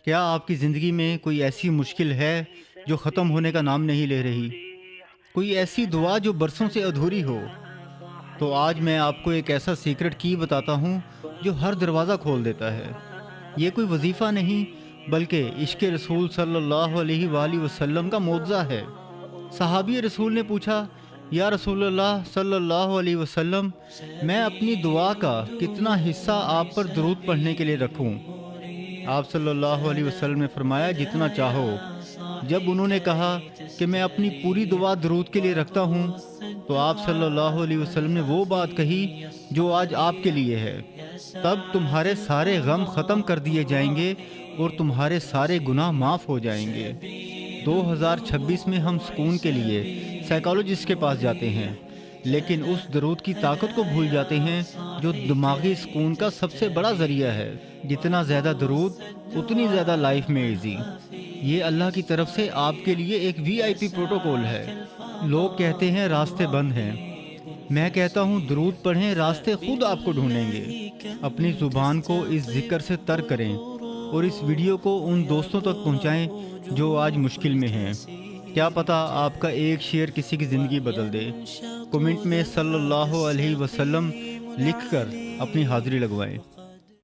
کیا آپ کی زندگی میں کوئی ایسی مشکل ہے جو ختم ہونے کا نام نہیں لے رہی؟ کوئی ایسی دعا جو برسوں سے ادھوری ہو؟ تو آج میں آپ کو ایک ایسا سیکرٹ کی بتاتا ہوں جو ہر دروازہ کھول دیتا ہے۔ یہ کوئی وظیفہ نہیں بلکہ عشق رسول صلی اللہ علیہ وآلہ وسلم کا معجزہ ہے۔ صحابی رسول نے پوچھا، یا رسول اللہ صلی اللہ علیہ وسلم، میں اپنی دعا کا کتنا حصہ آپ پر درود پڑھنے کے لیے رکھوں؟ آپ صلی اللہ علیہ وسلم نے فرمایا، جتنا چاہو۔ جب انہوں نے کہا کہ میں اپنی پوری دعا درود کے لیے رکھتا ہوں، تو آپ صلی اللہ علیہ وسلم نے وہ بات کہی جو آج آپ کے لیے ہے، تب تمہارے سارے غم ختم کر دیے جائیں گے اور تمہارے سارے گناہ معاف ہو جائیں گے۔ 2026 میں ہم سکون کے لیے سائیکالوجسٹ کے پاس جاتے ہیں، لیکن اس درود کی طاقت کو بھول جاتے ہیں جو دماغی سکون کا سب سے بڑا ذریعہ ہے۔ جتنا زیادہ درود اتنی زیادہ لائف میں ایزی۔ یہ اللہ کی طرف سے آپ کے لیے ایک وی آئی پی پروٹوکول ہے۔ لوگ کہتے ہیں راستے بند ہیں، میں کہتا ہوں درود پڑھیں، راستے خود آپ کو ڈھونڈیں گے۔ اپنی زبان کو اس ذکر سے تر کریں اور اس ویڈیو کو ان دوستوں تک پہنچائیں جو آج مشکل میں ہیں۔ کیا پتہ آپ کا ایک شیئر کسی کی زندگی بدل دے۔ کمنٹ میں صلی اللہ علیہ وسلم لکھ کر اپنی حاضری لگوائیں۔